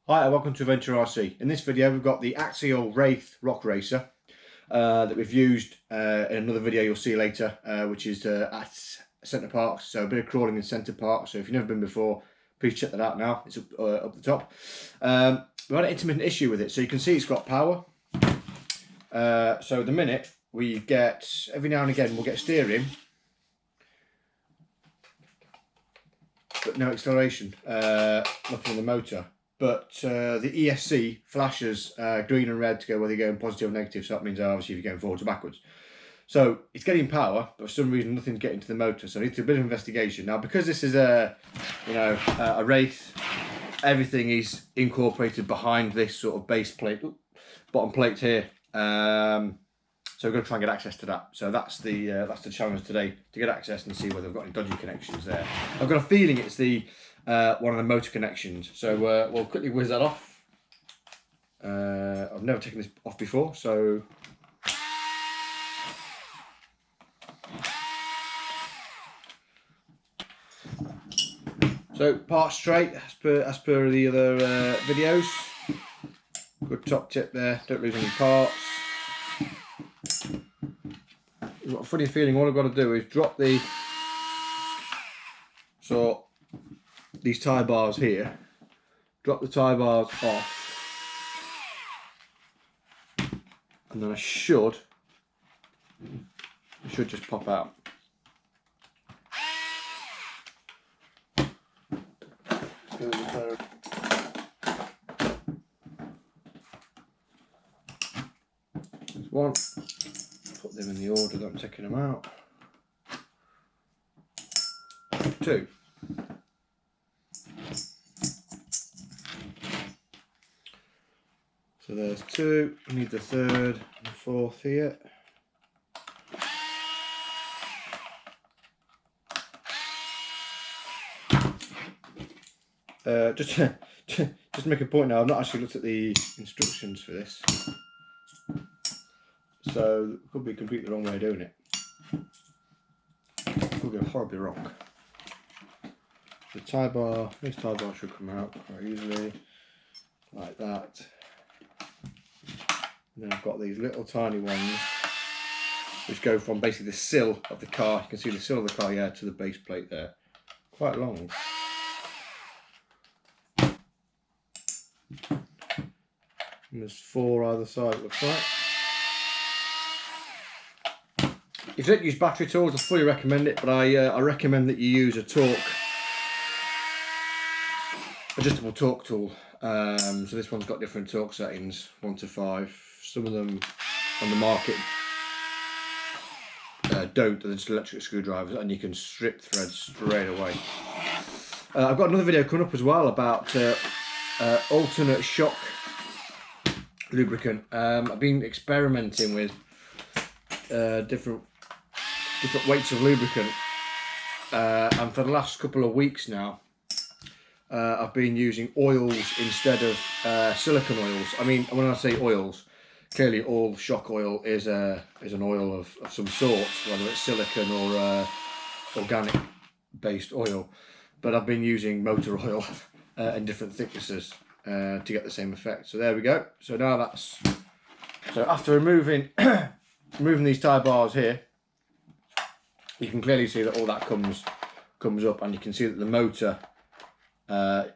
Hi and welcome to Adventure RC. In this video we've got the Axial Wraith rock racer that we've used in another video you'll see later, which is at Centre Parks, so a bit of crawling in Centre Parks. So if you've never been before, please check that out now, it's up the top. We've had an intermittent issue with it, so you can see it's got power. So at the minute we get, every now and again we'll get steering, but no acceleration, nothing in the motor. But the ESC flashes green and red to go whether you're going positive or negative, so that means obviously if you're going forwards or backwards. So it's getting power, but for some reason nothing's getting to the motor, so it needs a bit of investigation. Now because this is a Wraith, everything is incorporated behind this sort of base plate, bottom plate here. So we're going to try and get access to that. So that's the challenge today, to get access and see whether we've got any dodgy connections there. I've got a feeling it's the one of the motor connections. So we'll quickly whiz that off. I've never taken this off before, so part straight as per the other videos. Good top tip there, don't lose any parts. I've got a funny feeling all I've got to do is drop these tie bars here, drop the tie bars off, and then it should just pop out. There's one. Put them in the order that I'm taking them out. Two. So there's two. I need the third and fourth here. Just to make a point now, I've not actually looked at the instructions for this, so it could be completely the wrong way of doing it. Could go horribly wrong. The tie bar, this tie bar should come out quite easily, like that. And then I've got these little tiny ones which go from basically the sill of the car. You can see the sill of the car, yeah, to the base plate there. Quite long. And there's four either side, it looks like. If you don't use battery tools, I fully recommend it, but I recommend that you use a adjustable torque tool. So this one's got different torque settings, 1 to 5. Some of them on the market don't, they're just electric screwdrivers, and you can strip threads straight away. I've got another video coming up as well about alternate shock lubricant. I've been experimenting with different weights of lubricant, and for the last couple of weeks now I've been using oils instead of silicone oils. I mean, when I say oils, clearly all shock oil is an oil of some sort, whether it's silicone or organic based oil, but I've been using motor oil in different thicknesses to get the same effect. So there we go. So now so after removing these tie bars here, you can clearly see that all that comes up, and you can see that the motor, so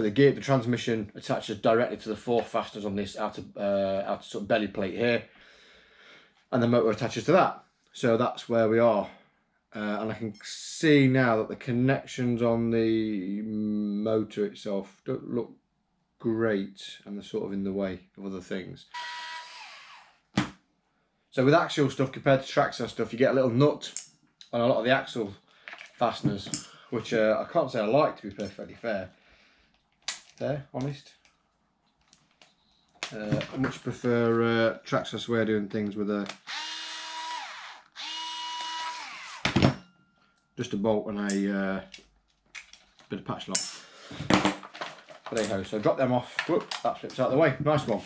the transmission attaches directly to the 4 fasteners on this outer sort of belly plate here, and the motor attaches to that. So that's where we are, and I can see now that the connections on the motor itself don't look great, and they're sort of in the way of other things. So with axial stuff compared to trackside stuff, you get a little nut on a lot of the axle fasteners, which I can't say I like, to be perfectly fair. Honest. I much prefer trackside way of doing things with just a bolt and a bit of patch lock. But anyhow, so drop them off. Whoop, that slips out of the way. Nice one.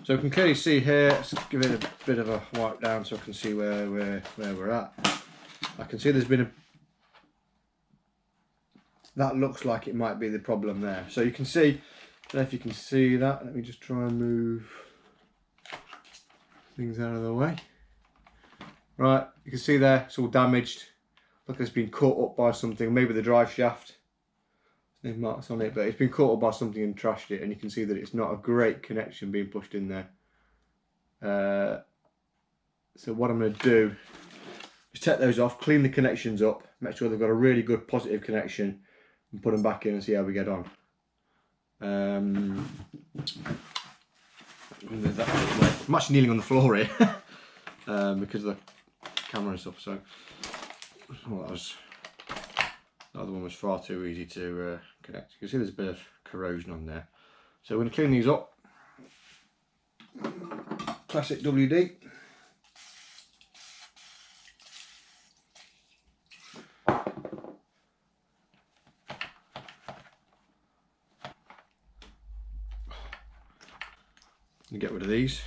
So we can clearly see here. Let's give it a bit of a wipe down so I can see where we're at. I can see there's been a that looks like it might be the problem there. So you can see don't know if you can see that. Let me just try and move things out of the way. Right, you can see there, it's all damaged. Look, it's been caught up by something, maybe the drive shaft. There's marks on it, but it's been caught up by something and trashed it, and you can see that it's not a great connection being pushed in there. So what I'm going to do is take those off, clean the connections up, make sure they've got a really good positive connection, and put them back in and see how we get on. I'm actually kneeling on the floor here because of the camera and stuff. So well, the other one was far too easy to connect. You can see there's a bit of corrosion on there. So we're going to clean these up. Classic WD. And get rid of these.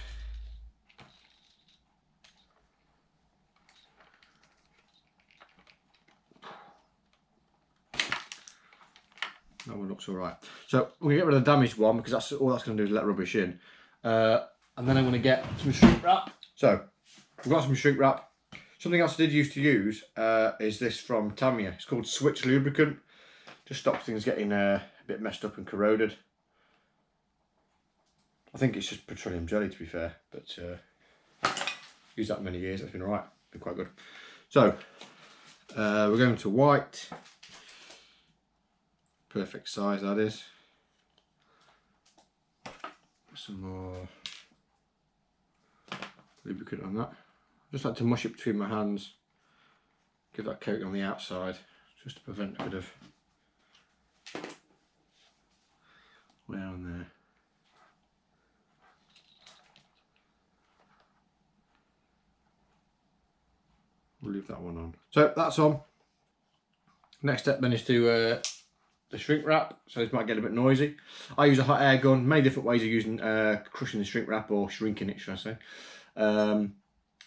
That one looks alright. So we're going to get rid of the damaged one because that's all that's going to do is let rubbish in. And then I'm going to get some shrink wrap. So we've got some shrink wrap. Something else I did used to use is this from Tamiya. It's called Switch Lubricant. Just stops things getting a bit messed up and corroded. I think it's just petroleum jelly, to be fair, but used that many years. It's been alright, been quite good. So we're going to white. Perfect size, that is. Some more lubricant on that. Just like to mush it between my hands, give that coat on the outside, just to prevent a bit of wear on there. We'll leave that one on. So that's on. Next step then is to the shrink wrap. So this might get a bit noisy. I use a hot air gun. Many different ways of using crushing the shrink wrap, or shrinking it, should I say.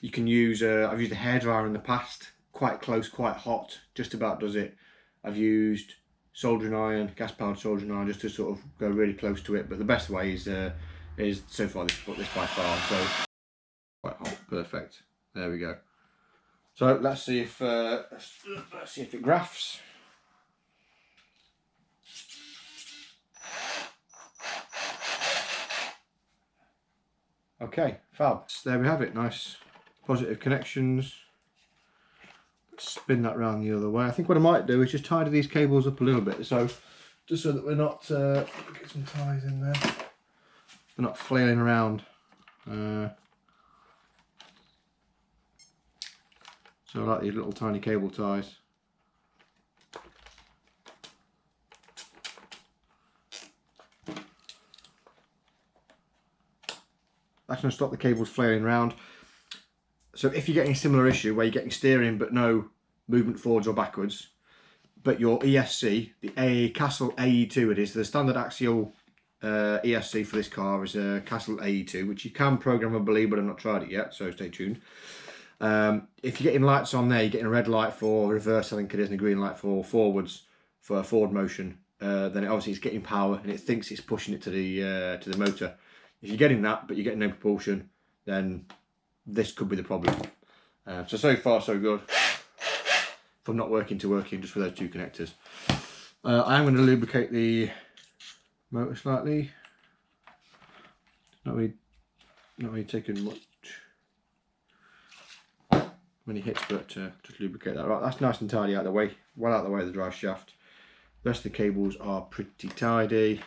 You can use, I've used a hairdryer in the past, quite close, quite hot, just about does it. I've used soldering iron, gas powered soldering iron, just to sort of go really close to it. But the best way is so far this by far. So quite hot, perfect. There we go. So let's see if it graphs. Okay, fab. There we have it. Nice positive connections. Let's spin that round the other way. I think what I might do is just tidy these cables up a little bit, so just so that we're not get some ties in there. We're not flailing around. So I like these little tiny cable ties. That's going to stop the cables flailing around. So if you're getting a similar issue where you're getting steering but no movement forwards or backwards, but your ESC, the Castle AE2 it is, the standard Axial ESC for this car is a Castle AE2, which you can program, I believe, but I've not tried it yet, so stay tuned. If you're getting lights on there, you're getting a red light for reverse, I think it is, and a green light for forwards, for forward motion, then obviously it's getting power and it thinks it's pushing it to the motor. If you're getting that but you're getting no propulsion, then this could be the problem. So far so good. From not working to working just with those two connectors. I am going to lubricate the motor slightly. Not really taking many hits, but just lubricate that. Right, that's nice and tidy out of the way, well out of the way of the drive shaft. The rest of the cables are pretty tidy.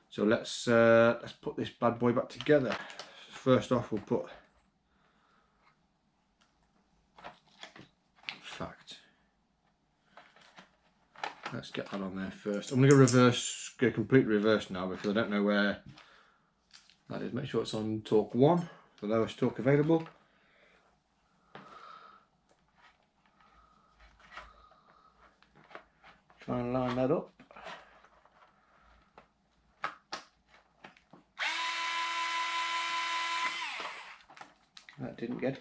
So let's put this bad boy back together. First off, we'll put let's get that on there first. I'm going to go complete reverse now because I don't know where that is. Make sure it's on torque 1, the lowest torque available. Try and line that up. That didn't get.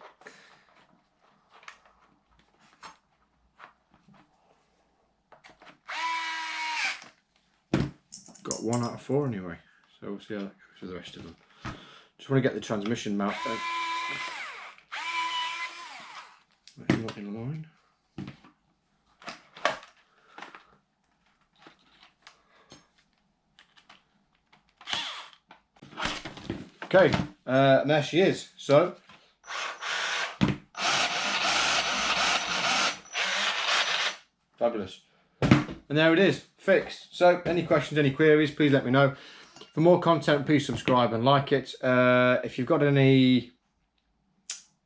Got 1 out of 4 anyway. So we'll see how that goes with the rest of them. Just want to get the transmission mount not in line. Okay, and there she is. So fabulous. And there it is, fixed. So any questions, any queries, please let me know. For more content, please subscribe and like it. If you've got any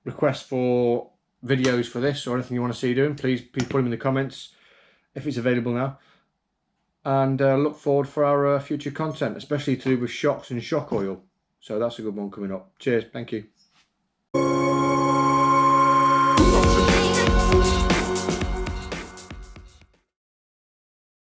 requests for videos for this or anything you want to see doing, please put them in the comments if it's available now. And look forward for our future content, especially to do with shocks and shock oil. So that's a good one coming up. Cheers, thank you.